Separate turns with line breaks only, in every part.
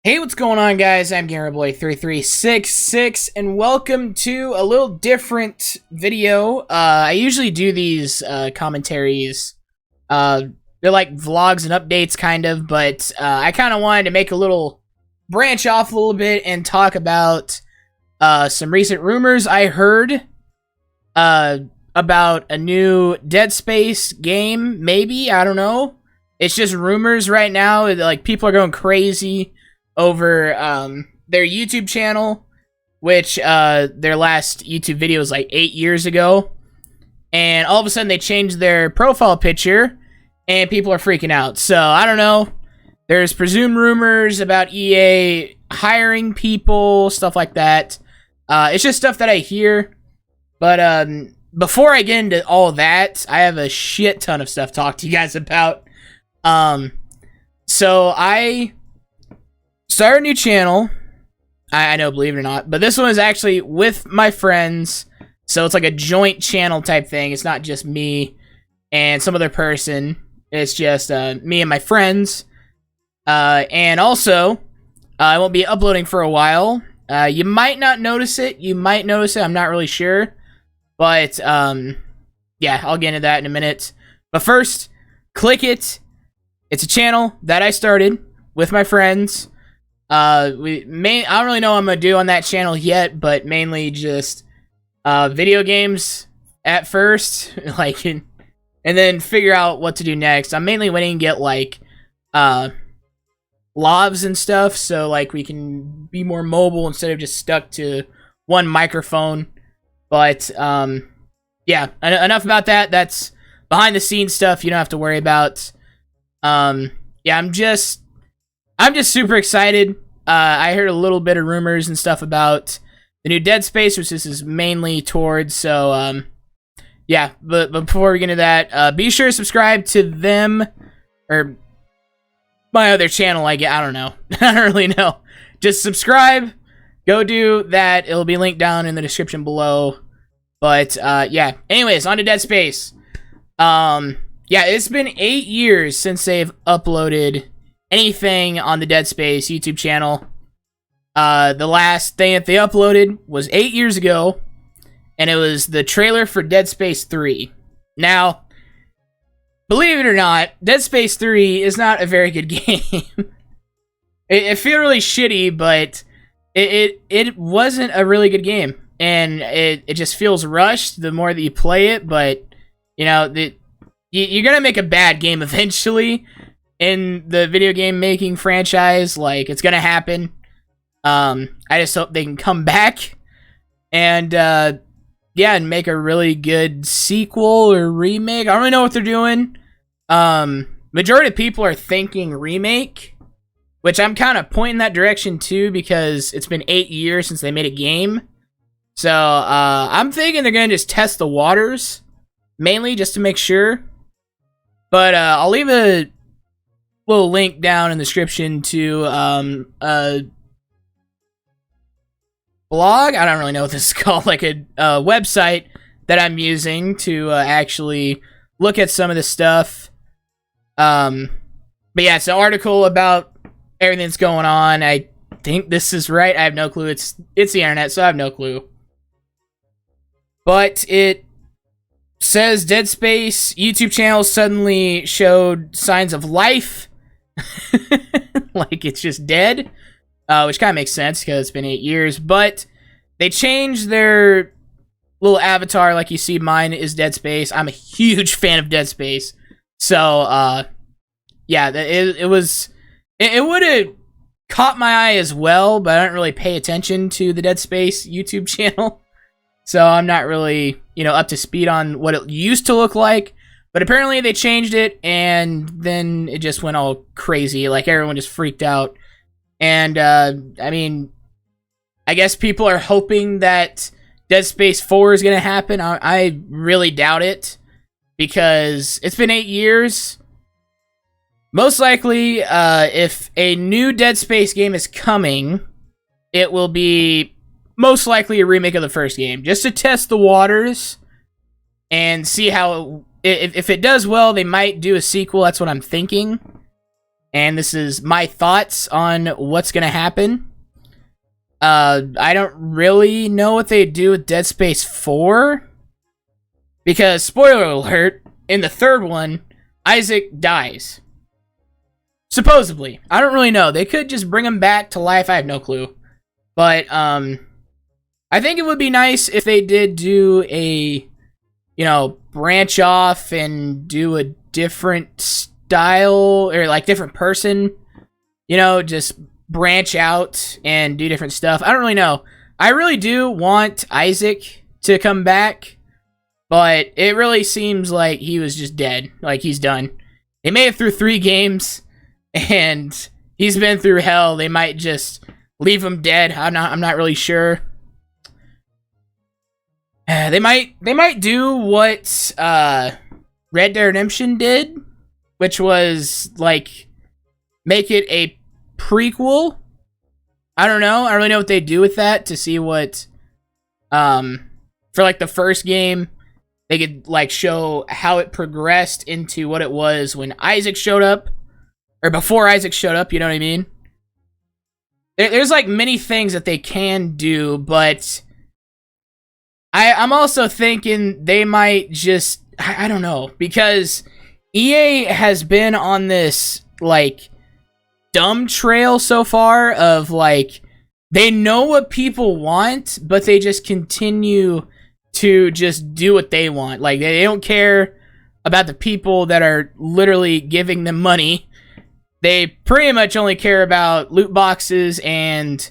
Hey, what's going on, guys? I'm GamerBoy3366, and welcome to a little different video. I usually do these commentaries. Uh, they're like vlogs and updates, kind of, but I kind of wanted to make a little branch off a little bit and talk about some recent rumors I heard about a new Dead Space game. Maybe, I don't know. It's just rumors right now. Like, people are going crazy over their YouTube channel, which their last YouTube video was like 8 years ago, and all of a sudden they changed their profile picture and people are freaking out. So I don't know, there's presumed rumors about EA hiring people, stuff like that. It's just stuff that I hear, but before I get into all that, I have a shit ton of stuff to talk to you guys about. So I started a new channel. I know, believe it or not, but this one is actually with my friends, so it's like a joint channel type thing. It's not just me and some other person. It's just me and my friends. And also, I won't be uploading for a while. You might not notice it. You might notice it. I'm not really sure. But, yeah, I'll get into that in a minute. But first, click it. It's a channel that I started with my friends. I don't really know what I'm gonna do on that channel yet, but mainly just video games at first, like, and then figure out what to do next. I'm mainly waiting to get like lavs and stuff, so like we can be more mobile instead of just stuck to one microphone. But yeah, enough about that. That's behind the scenes stuff you don't have to worry about. Yeah, I'm just super excited. I heard a little bit of rumors and stuff about the new Dead Space, which this is mainly towards. So, yeah. But before we get into that, be sure to subscribe to them or my other channel. I don't know. I don't really know. Just subscribe. Go do that. It'll be linked down in the description below. But yeah. Anyways, on to Dead Space. Yeah, it's been 8 years since they've uploaded anything on the Dead Space YouTube channel. The last thing that they uploaded was 8 years ago, and it was the trailer for Dead Space 3. Now, believe it or not, Dead Space 3 is not a very good game. it feels really shitty, but it wasn't a really good game, and it just feels rushed the more that you play it. But you know, you're gonna make a bad game eventually in the video game making franchise. Like, it's gonna happen. I just hope they can come back and yeah, and make a really good sequel or remake. I don't really know what they're doing. Majority of people are thinking remake, which I'm kind of pointing that direction too, because it's been 8 years since they made a game. So I'm thinking they're gonna just test the waters, mainly just to make sure. But I'll leave a little link down in the description to a blog. I don't really know what this is called, like a website that I'm using to actually look at some of this stuff. But yeah, it's an article about everything that's going on. I think this is right. I have no clue. It's the internet, so I have no clue. But it says Dead Space YouTube channel suddenly showed signs of life. Like it's just dead, which kind of makes sense because it's been 8 years. But they changed their little avatar. Like you see, mine is Dead Space. I'm a huge fan of Dead Space, so yeah, it would have caught my eye as well. But I don't really pay attention to the Dead Space YouTube channel, so I'm not really, you know, up to speed on what it used to look like. But apparently they changed it, and then it just went all crazy. Like, everyone just freaked out. And, I mean, I guess people are hoping that Dead Space 4 is going to happen. I really doubt it, because it's been 8 years. Most likely, if a new Dead Space game is coming, it will be most likely a remake of the first game, just to test the waters and see how if it does well. They might do a sequel. That's what I'm thinking. and this is my thoughts on what's gonna happen. I don't really know what they do with Dead Space 4, because, spoiler alert, in the third one, Isaac dies. Supposedly. I don't really know. They could just bring him back to life. I have no clue. But, I think it would be nice if they did do a, branch off and do a different style, or, like, different person. Just branch out and do different stuff. I don't really know. I really do want Isaac to come back, but it really seems like he was just dead. Like, he's done. They made it through 3 games, and he's been through hell. They might just leave him dead. I'm not really sure. They might do what Red Dead Redemption did, which was, like, make it a prequel. I don't know. I don't really know what they do with that, to see what, for, like, the first game, they could, like, show how it progressed into what it was when Isaac showed up, or before Isaac showed up, you know what I mean? There's, like, many things that they can do, but I'm also thinking they might just, I don't know, because EA has been on this, like, dumb trail so far of, like, they know what people want, but they just continue to just do what they want. Like, they don't care about the people that are literally giving them money. They pretty much only care about loot boxes and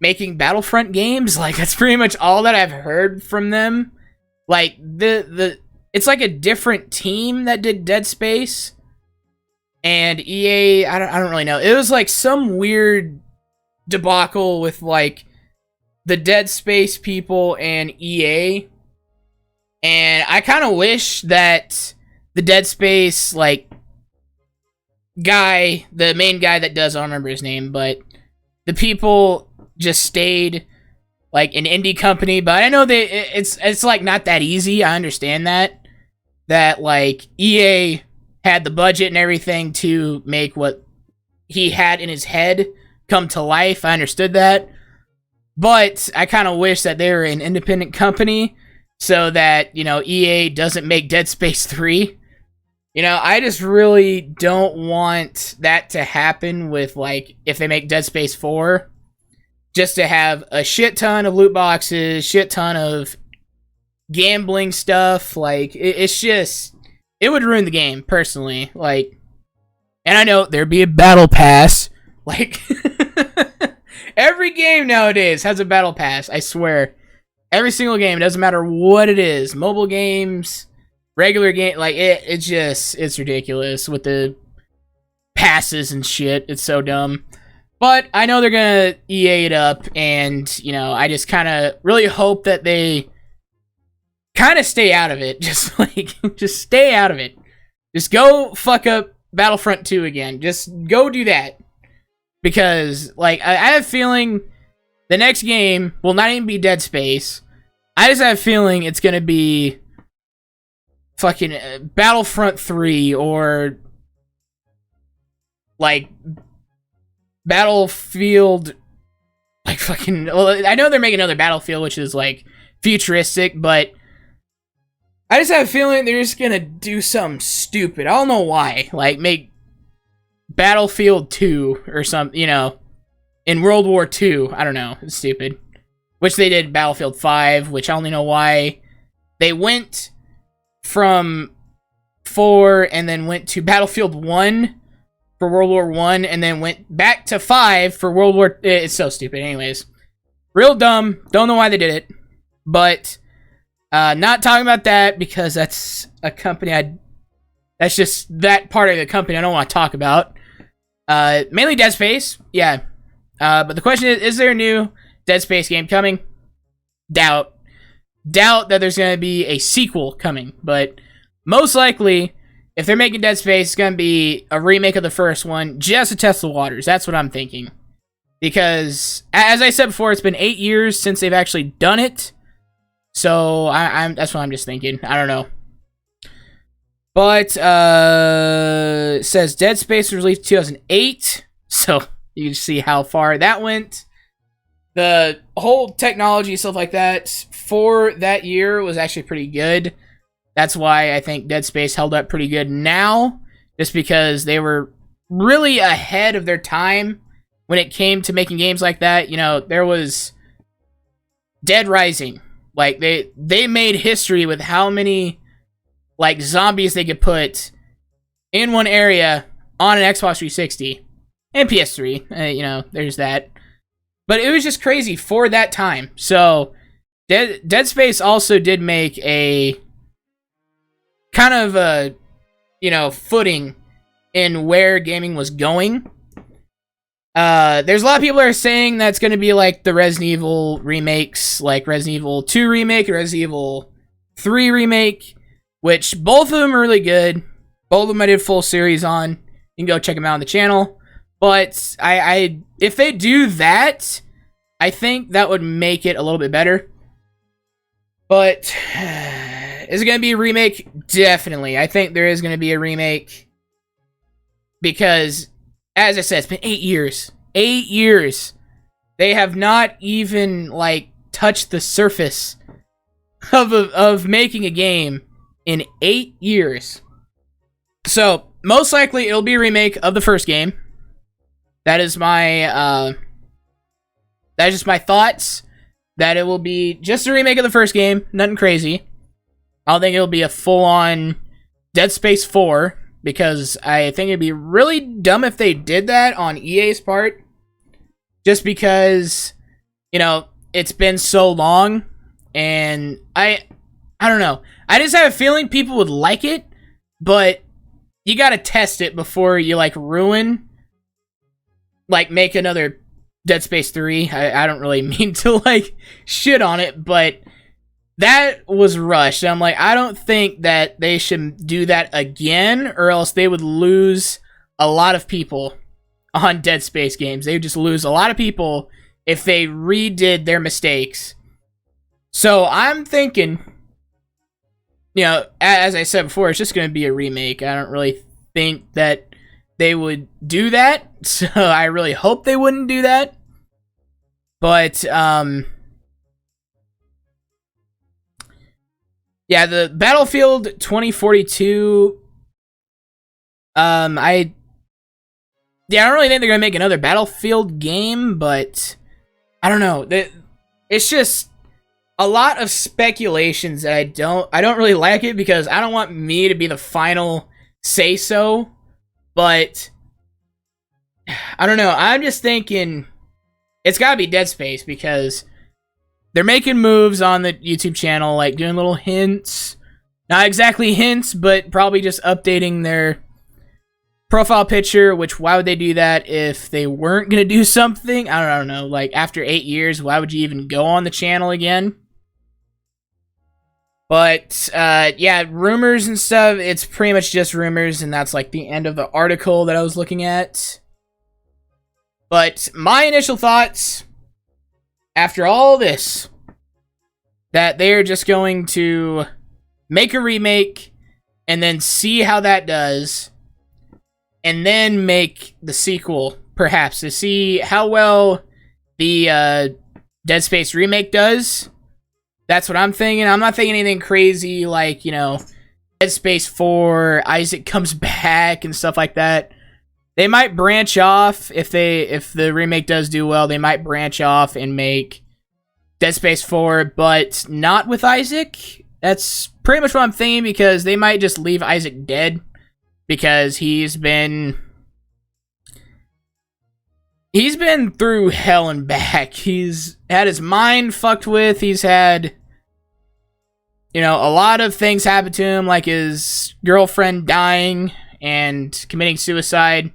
making Battlefront games. Like, that's pretty much all that I've heard from them. Like, it's like a different team that did Dead Space. And EA, I don't really know. It was like some weird debacle with, like, the Dead Space people and EA. And I kind of wish that the Dead Space, like, guy, the main guy that does, I don't remember his name, but the people just stayed, like, an indie company. But I know it's like, not that easy. I understand that, like, EA had the budget and everything to make what he had in his head come to life. I understood that. But I kind of wish that they were an independent company so that, EA doesn't make Dead Space 3. I just really don't want that to happen with, like, if they make Dead Space 4. Just to have a shit ton of loot boxes, shit ton of gambling stuff. Like, it's just, it would ruin the game, personally. Like, and I know there'd be a battle pass. Like, every game nowadays has a battle pass, I swear. Every single game, it doesn't matter what it is. Mobile games, regular game, like, it's ridiculous with the passes and shit. It's so dumb. But I know they're gonna EA it up, and, I just kind of really hope that they kind of stay out of it. Just, like, just stay out of it. Just go fuck up Battlefront 2 again. Just go do that. Because, like, I have a feeling the next game will not even be Dead Space. I just have a feeling it's gonna be fucking Battlefront 3, or, like, Battlefield, like, fucking, well, I know they're making another Battlefield, which is, like, futuristic, but I just have a feeling they're just gonna do something stupid. I don't know why. Like, make Battlefield 2 or something, in World War II. I don't know. It's stupid. Which they did Battlefield 5, which I only know why. They went from 4 and then went to Battlefield 1 for World War 1 and then went back to 5 for World War... It's so stupid. Anyways. Real dumb. Don't know why they did it. But not talking about that, because that's a company that's just that part of the company I don't want to talk about. Mainly Dead Space. Yeah. But the question is there a new Dead Space game coming? Doubt that there's going to be a sequel coming. But most likely, if they're making Dead Space, it's going to be a remake of the first one, just to test the waters. That's what I'm thinking. Because, as I said before, it's been 8 years since they've actually done it. So, that's what I'm just thinking. I don't know. But it says Dead Space was released in 2008, so you can see how far that went. The whole technology, stuff like that, for that year was actually pretty good. That's why I think Dead Space held up pretty good now, just because they were really ahead of their time when it came to making games like that. You know, there was Dead Rising. Like, they made history with how many, like, zombies they could put in one area on an Xbox 360 and PS3. You know, there's that. But it was just crazy for that time. So, Dead Space also did make a kind of a, you know, footing in where gaming was going. There's a lot of people that are saying that's going to be like the Resident Evil remakes, like Resident Evil 2 Remake and Resident Evil 3 Remake, which both of them are really good. Both of them I did full series on. You can go check them out on the channel. But I if they do that, I think that would make it a little bit better. But is it going to be a remake? Definitely. I think there is going to be a remake. Because, as I said, it's been 8 years. 8 years. They have not even, like, touched the surface of making a game in 8 years. So, most likely, it'll be a remake of the first game. That is my, that is just my thoughts. That it will be just a remake of the first game. Nothing crazy. I don't think it'll be a full-on Dead Space 4. Because I think it'd be really dumb if they did that on EA's part. Just because, you know, it's been so long. And I don't know. I just have a feeling people would like it. But you gotta test it before you, like, ruin. Like, make another Dead Space 3. I don't really mean to, like, shit on it. But that was rushed. I'm like, I don't think that they should do that again, or else they would lose a lot of people on Dead Space games. They would just lose a lot of people if they redid their mistakes. So I'm thinking, you know, as I said before, it's just going to be a remake. I don't really think that they would do that, so I really hope they wouldn't do that. But, yeah, the Battlefield 2042, I don't really think they're going to make another Battlefield game, but I don't know. It's just a lot of speculations that I don't really like it, because I don't want me to be the final say-so, but I don't know. I'm just thinking it's got to be Dead Space, because they're making moves on the YouTube channel, like doing little hints. Not exactly hints, but probably just updating their profile picture, which why would they do that if they weren't going to do something? I don't know. Like, after 8 years, why would you even go on the channel again? But, yeah, rumors and stuff, it's pretty much just rumors, and that's like the end of the article that I was looking at. But my initial thoughts, after all this, that they're just going to make a remake and then see how that does, and then make the sequel, perhaps, to see how well the Dead Space remake does. That's what I'm thinking. I'm not thinking anything crazy like, you know, Dead Space 4, Isaac comes back and stuff like that. They might branch off if the remake does do well. They might branch off and make Dead Space 4, but not with Isaac. That's pretty much what I'm thinking, because they might just leave Isaac dead, because he's been through hell and back. He's had his mind fucked with. He's had, you know, a lot of things happen to him, like his girlfriend dying and committing suicide,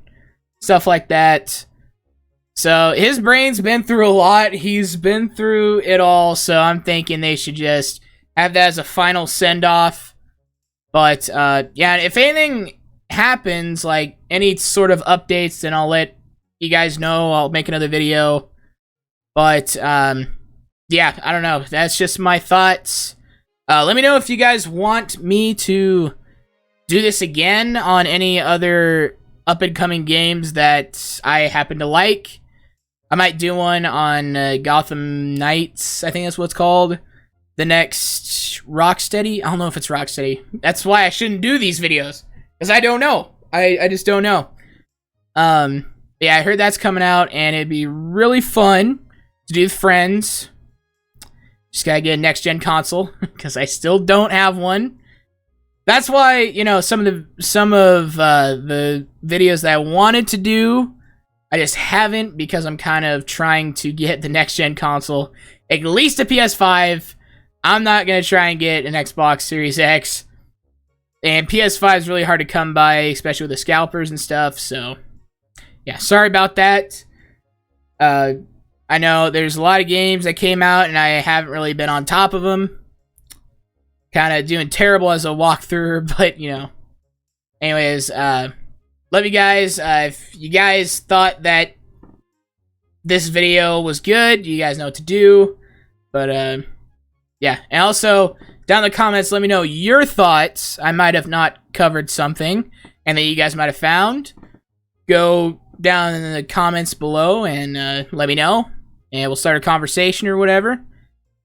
stuff like that. So his brain's been through a lot. He's been through it all. So I'm thinking they should just have that as a final send-off. But, yeah, if anything happens, like any sort of updates, then I'll let you guys know. I'll make another video. But, yeah, I don't know. That's just my thoughts. Let me know if you guys want me to do this again on any other up-and-coming games that I happen to like. I might do one on Gotham Knights, I think that's what it's called. The next Rocksteady? I don't know if it's Rocksteady. That's why I shouldn't do these videos, because I don't know. I just don't know. Yeah, I heard that's coming out, and it'd be really fun to do with friends. Just gotta get a next-gen console, because I still don't have one. That's why, you know, some of the videos that I wanted to do, I just haven't, because I'm kind of trying to get the next-gen console, at least a PS5. I'm not going to try and get an Xbox Series X. And PS5 is really hard to come by, especially with the scalpers and stuff, so yeah, sorry about that. I know there's a lot of games that came out, and I haven't really been on top of them. Kind of doing terrible as a walkthrough, but, you know. Anyways, love you guys. If you guys thought that this video was good, you guys know what to do. But, yeah. And also, down in the comments, let me know your thoughts. I might have not covered something, and that you guys might have found. Go down in the comments below and let me know. And we'll start a conversation or whatever.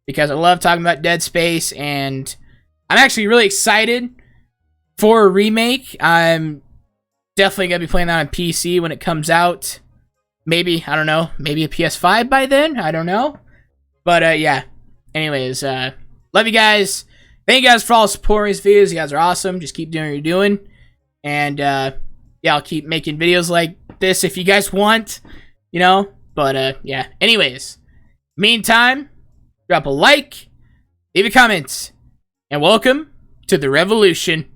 Because I love talking about Dead Space, and I'm actually really excited for a remake. I'm definitely going to be playing that on PC when it comes out. Maybe, I don't know, maybe a PS5 by then? I don't know. But, yeah. Anyways, love you guys. Thank you guys for all supporting these videos. You guys are awesome. Just keep doing what you're doing. And, yeah, I'll keep making videos like this if you guys want, you know. But, yeah. Anyways, meantime, drop a like, leave a comment, and welcome to the revolution.